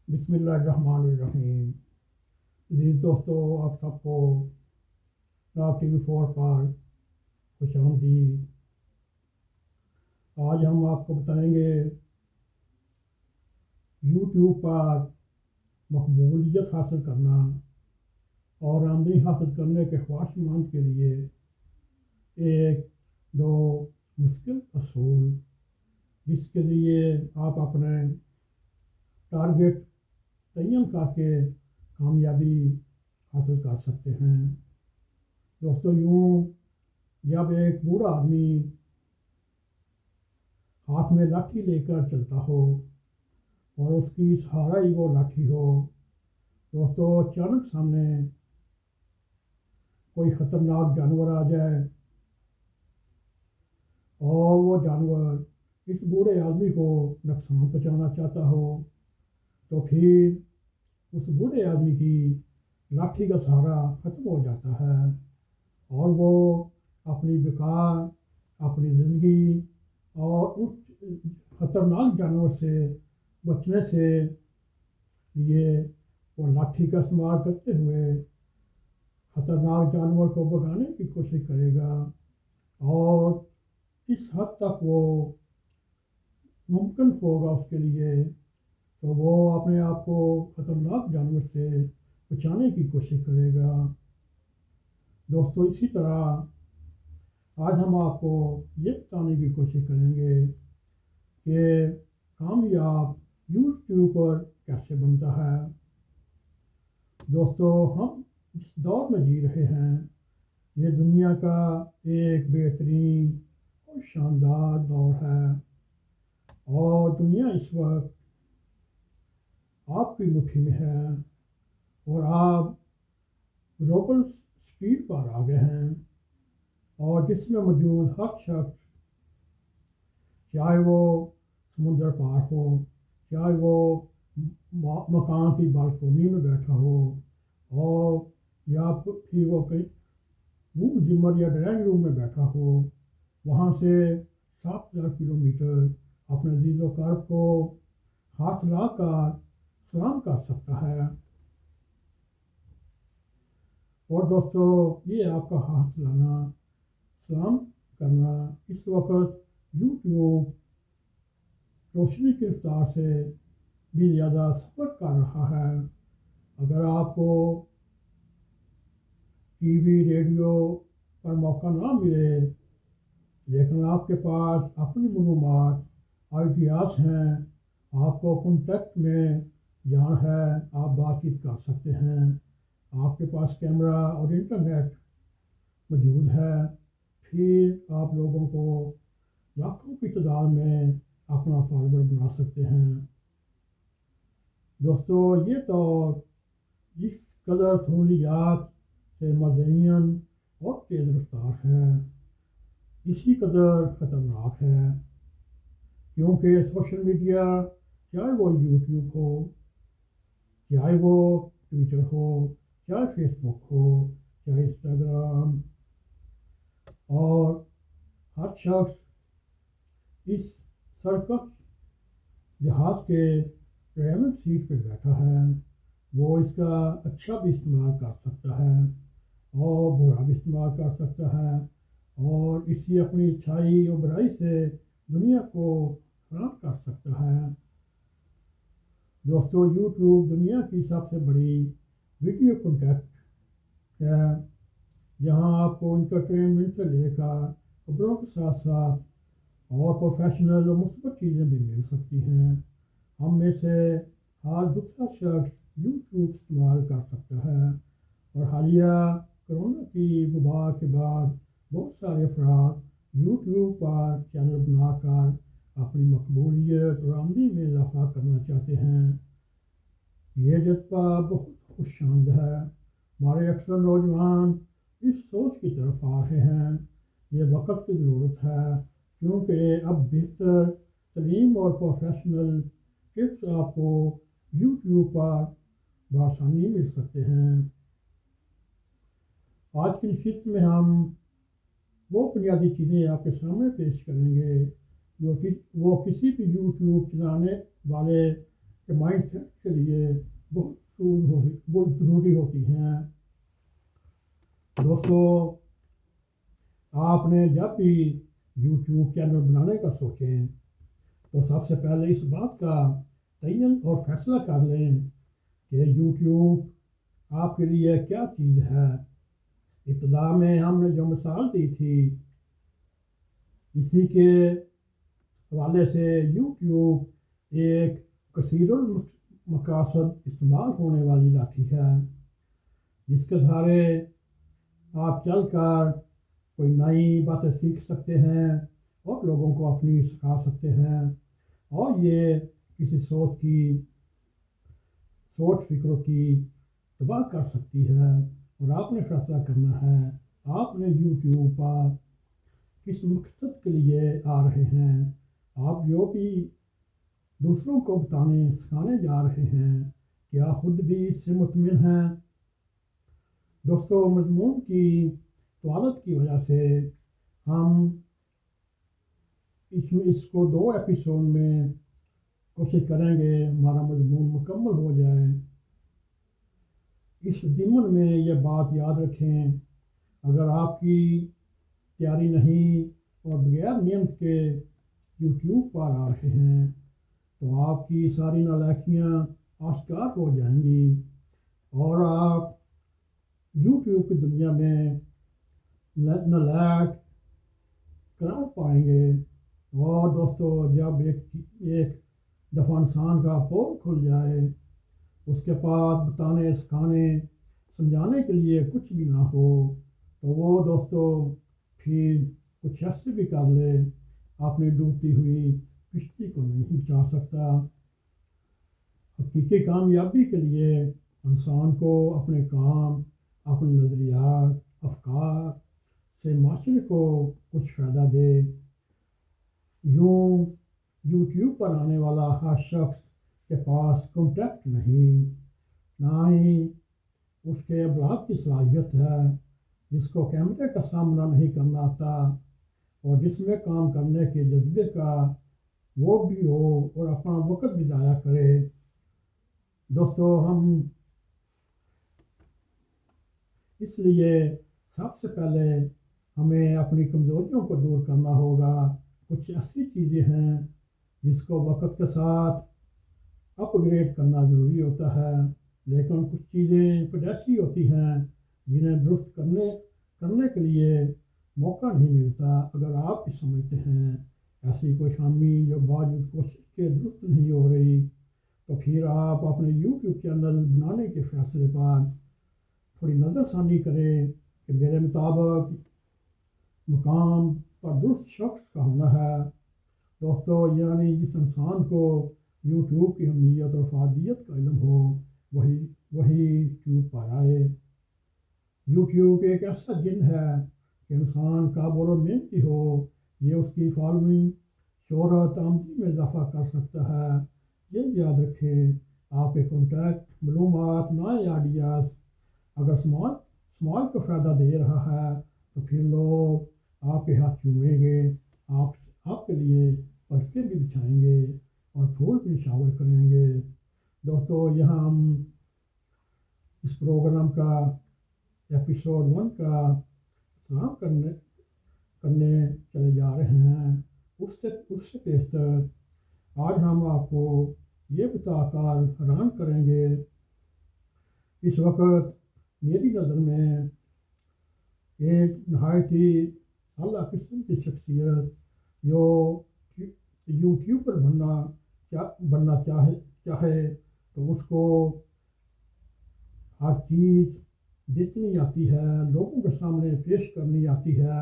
بسم اللہ الرحمن الرحیم۔ عزیز دوستو، آپ سب کو راگ ٹی وی 4 پر خوش آمدید۔ آج ہم آپ کو بتائیں گے یوٹیوب پر مقبولیت حاصل کرنا اور آمدنی حاصل کرنے کے خواہشمند کے لیے ایک دو مشکل اصول، جس کے ذریعے آپ اپنے ٹارگیٹ تعین کر کے کامیابی حاصل کر سکتے ہیں۔ دوستو، یوں جب ایک بوڑھا آدمی ہاتھ میں لاٹھی لے کر چلتا ہو اور اس کی سہارا ہی وہ لاٹھی ہو، دوستو اچانک سامنے کوئی خطرناک جانور آ جائے اور وہ جانور اس بوڑھے آدمی کو نقصان پہنچانا چاہتا ہو، تو پھر اس بوڑھے آدمی کی لاٹھی کا سہارا ختم ہو جاتا ہے اور وہ اپنی بقا، اپنی زندگی اور اس خطرناک جانور سے بچنے سے لیے وہ لاٹھی کا استعمال کرتے ہوئے خطرناک جانور کو بھگانے کی کوشش کرے گا، اور کس حد تک وہ ممکن ہوگا اس کے لیے تو وہ اپنے آپ کو خطرناک جانور سے بچانے کی کوشش کرے گا۔ دوستو، اسی طرح آج ہم آپ کو یہ بتانے کی کوشش کریں گے کہ کامیاب یوٹیوب پر کیسے بنتا ہے۔ دوستو، ہم جس دور میں جی رہے ہیں یہ دنیا کا ایک بہترین اور شاندار دور ہے، اور دنیا اس وقت آپ کی مٹھی میں ہے اور آپ گلوبل اسپیڈ پر آ گئے ہیں، اور جس میں موجود ہر شخص، چاہے وہ سمندر پار ہو، چاہے وہ مکان کی بالکونی میں بیٹھا ہو، اور یا پھر وہ کہیں روم زمر یا ڈرائنگ روم میں بیٹھا ہو، وہاں سے 7,000 کلومیٹر اپنے عزیز و اقارب کو ہاتھ لا کر سلام کر سکتا ہے۔ اور دوستو، یہ آپ کا ہاتھ لانا، سلام کرنا اس وقت یوٹیوب روشنی کی رفتار سے بھی زیادہ سفر کر رہا ہے۔ اگر آپ کو ٹی وی ریڈیو پر موقع نہ ملے، لیکن آپ کے پاس اپنی معلومات، آئیڈیاز ہیں، آپ کو کانٹیکٹ میں جان ہے، آپ بات چیت کر سکتے ہیں، آپ کے پاس کیمرہ اور انٹرنیٹ موجود ہے، پھر آپ لوگوں کو لاکھوں کی تعداد میں اپنا فالوور بنا سکتے ہیں۔ دوستو، یہ دور جس قدر سہولیات سے مزین اور تیز رفتار ہے، اسی قدر خطرناک ہے، کیونکہ سوشل میڈیا، چاہے وہ یوٹیوب ہو، چاہے وہ ٹویٹر ہو، چاہے فیس بک ہو، چاہے انسٹاگرام، اور ہر شخص اس سرکش جہاز کے ڈرائیونگ سیٹ پہ بیٹھا ہے، وہ اس کا اچھا بھی استعمال کر سکتا ہے اور برا بھی استعمال کر سکتا ہے، اور اسی اپنی اچھائی اور برائی سے دنیا کو حیران کر سکتا ہے۔ دوستو، یوٹیوب دنیا کی سب سے بڑی ویڈیو کنٹیکٹ ہے، جہاں آپ کو انٹرٹینمنٹ سے لے کر خبروں کے ساتھ ساتھ اور پروفیشنل اور مثبت چیزیں بھی مل سکتی ہیں۔ ہم میں سے ہر دوسرا شخص یوٹیوب استعمال کر سکتا ہے، اور حالیہ کرونا کی وبا کے بعد بہت سارے افراد یوٹیوب پر چینل بنا کر اپنی مقبولیت اور آمدنی میں اضافہ کرنا چاہتے ہیں۔ یہ جذبہ بہت خوش آمد ہے۔ ہمارے اکثر نوجوان اس سوچ کی طرف آ رہے ہیں، یہ وقت کی ضرورت ہے، کیونکہ اب بہتر تعلیم اور پروفیشنل ٹپس آپ کو یوٹیوب پر بآسانی مل سکتے ہیں۔ آج کی نشست میں ہم وہ بنیادی چیزیں آپ کے سامنے پیش کریں گے جو کہ وہ کسی بھی یوٹیوب چلانے والے کے مائنڈ سیٹ کے لیے بہت ضروری ہوتی ہیں۔ دوستو، آپ نے جب بھی یوٹیوب چینل بنانے کا سوچیں تو سب سے پہلے اس بات کا تعین اور فیصلہ کر لیں کہ یوٹیوب آپ کے لیے کیا چیز ہے۔ ابتدا میں ہم نے جو مثال دی تھی اسی کے حوالے سے یوٹیوب ایک کثیر المقاصد استعمال ہونے والی لاٹھی ہے جس کے سہارے آپ چل کر کوئی نئی باتیں سیکھ سکتے ہیں اور لوگوں کو اپنی سکھا سکتے ہیں، اور یہ کسی سوچ فکر کی تباہ کر سکتی ہے۔ اور آپ نے فیصلہ کرنا ہے آپ نے یوٹیوب پر کس مقصد کے لیے آ رہے ہیں۔ آپ جو بھی دوسروں کو سکھانے جا رہے ہیں کیا خود بھی اس سے مطمئن ہیں؟ دوستو، مضمون کی طوالت کی وجہ سے ہم اس کو 2 ایپیسوڈ میں کوشش کریں گے ہمارا مضمون مکمل ہو جائے۔ اس ضمن میں یہ بات یاد رکھیں، اگر آپ کی تیاری نہیں اور بغیر محنت کے یوٹیوب پر آ رہے ہیں تو آپ کی ساری نالائکیاں آشکار ہو جائیں گی اور آپ یوٹیوب کی دنیا میں نالائق قرار پائیں گے۔ اور دوستو، جب ایک دفعہ انسان کا پول کھل جائے، اس کے پاس بتانے سکھانے سمجھانے کے لیے کچھ بھی نہ ہو تو وہ دوستو پھر کچھ ایسے بھی کر لے اپنی ڈوبتی ہوئی کشتی کو نہیں بچا سکتا۔ حقیقی کامیابی کے لیے انسان کو اپنے کام، اپنے نظریات، افکار سے معاشرے کو کچھ فائدہ دے۔ یوٹیوب پر آنے والا ہر شخص کے پاس کانٹیکٹ نہیں، نہ ہی اس کے ابلاغ کی صلاحیت ہے، جس کو کیمرے کا سامنا نہیں کرنا آتا اور جس میں کام کرنے کے جذبے کا وہ بھی ہو اور اپنا وقت بھی ضائع کرے۔ دوستو، اس لیے سب سے پہلے ہمیں اپنی کمزوریوں کو دور کرنا ہوگا۔ کچھ ایسی چیزیں ہیں جس کو وقت کے ساتھ اپ گریڈ کرنا ضروری ہوتا ہے، لیکن کچھ چیزیں کچھ ایسی ہوتی ہیں جنہیں درست کرنے کے لیے موقع نہیں ملتا۔ اگر آپ بھی سمجھتے ہیں ایسی کوئی خامی جو باوجود کوشش کے درست نہیں ہو رہی تو پھر آپ اپنے یوٹیوب چینل بنانے کے فیصلے پر تھوڑی نظر ثانی کریں کہ میرے مطابق مقام پر درست شخص کا ہونا ہے۔ دوستو، یعنی جس انسان کو یوٹیوب کی اہمیت اور افادیت کا علم ہو وہی یوٹیوب پر آئے۔ یوٹیوب ایک ایسا جن ہے کہ انسان قابل و محنتی ہو، یہ اس کی فالوئنگ، شہرت، آمدنی میں اضافہ کر سکتا ہے۔ یہ یاد رکھیں، آپ کے کانٹیکٹ، معلومات، نئے آئیڈیاز اگر سماج کو فائدہ دے رہا ہے تو پھر لوگ آپ کے ہاتھ چومیں گے، آپ کے لیے پلکیں بھی بچھائیں گے اور پھول بھی نشاور کریں گے۔ دوستو، یہاں ہم اس پروگرام کا ایپیسوڈ 1 کا اختتام کرنے چلے جا رہے ہیں۔ اس سے بیشتر آج ہم آپ کو یہ بتا کر حیران کریں گے، اس وقت میری نظر میں ایک نہایت ہی اعلیٰ قسم کی شخصیت جو یوٹیوبر بننا چاہے تو اس کو ہر چیز بیچنی آتی ہے، لوگوں کے سامنے پیش کرنی آتی ہے۔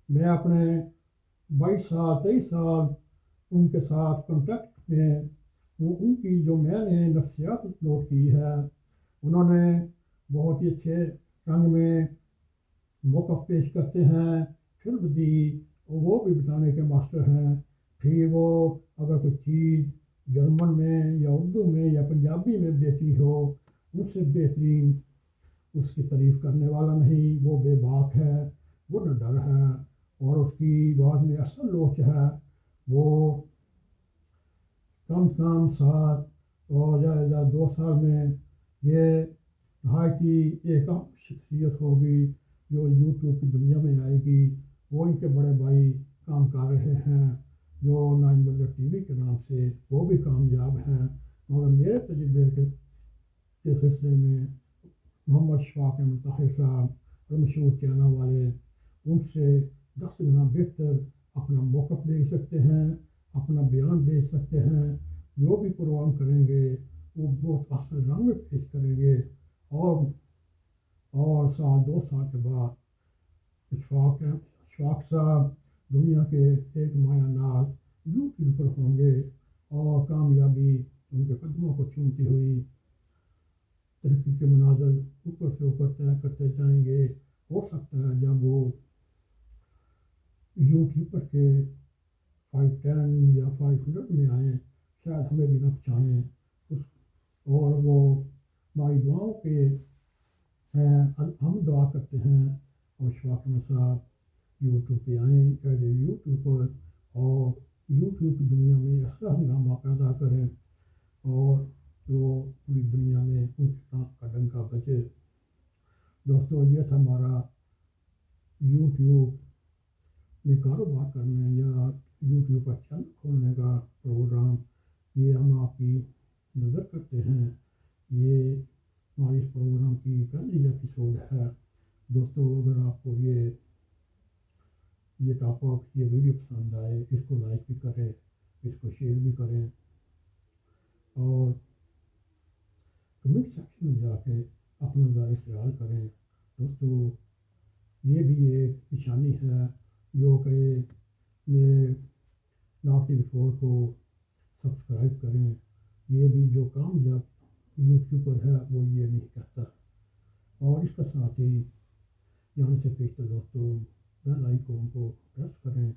میں اپنے 23 سال ان کے ساتھ کانٹیکٹ میں ہوں۔ ان کی جو میں نے نفسیات نوٹ کی ہے، انہوں نے بہت ہی اچھے رنگ میں موقف پیش کرتے ہیں، فلم دی، وہ بھی بتانے کے ماسٹر ہیں۔ پھر وہ اگر کوئی چیز جرمن میں یا اردو میں یا پنجابی میں بیچنی ہو، ان سے بہترین اس کی تعریف کرنے والا نہیں۔ وہ بے باک ہے، وہ نڈر ہے اور اس کی آواز میں ایسا لوچ ہے، وہ کم 7 اور زیادہ 2 سال میں یہ نہایت ہی ایک اہم شخصیت ہوگی جو یوٹیوب کی دنیا میں آئے گی۔ وہ ان کے بڑے بھائی کام کر رہے ہیں جو 9 ٹی وی کے نام سے، وہ بھی کامیاب ہیں، مگر میرے تجربے کے سلسلے میں محمد شفاق احمد طاہر صاحب اور مشہور چینل والے ان سے 10 گنا بہتر اپنا موقف دے سکتے ہیں، اپنا بیان دے سکتے ہیں۔ جو بھی پروگرام کریں گے وہ بہت اصل رنگ میں پیش کریں گے، اور 2 سال کے بعد اشفاق صاحب دنیا کے ایک مایہ ناز یوٹیوب پر ہوں گے، اور کامیابی ان کے قدموں کو چومتی ہوئی ترقی کے مناظر اوپر سے اوپر طے کرتے جائیں گے۔ ہو سکتا ہے جب وہ یوٹیوب پر کے 510 یا 500 میں آئیں، شاید ہمیں بھی نہ پہچانیں اور وہ ہماری دعاؤں کے ہیں، ہم دعا کرتے ہیں اور اشفاق احمد صاحب یوٹیوب پہ آئیں ایز اے یوٹیوبر، اور یوٹیوب کی دنیا میں ایسا ہنگامہ پیدا کریں اور وہ پوری دنیا میں ان کے نام کا ڈنکا بجے۔ دوستو، یہ تھا ہمارا یوٹیوب میں کاروبار کرنے یا یوٹیوب پر چینل کھولنے کا پروگرام۔ یہ ہم آپ کی نظر کرتے ہیں، یہ ہماری اس پروگرام کی پہلی ایپیسوڈ ہے۔ دوستو، اگر آپ کو یہ ٹاپک، یہ ویڈیو پسند آئے، اس کو لائک بھی کریں، اس کو شیئر بھی کریں، اور کمنٹ سیکشن میں جا کے اپنا نظر خیال کریں۔ دوستو، یہ بھی ایک نشانی ہے جو کہ میرے ناٹ ٹی وی 4 کو سبسکرائب کریں۔ یہ بھی جو کامیاب یوٹیوبر ہے وہ یہ نہیں کہتا، اور اس کا ساتھ ہی جانے سے پیچھے دوستو بیل آئیکن کو پریس کریں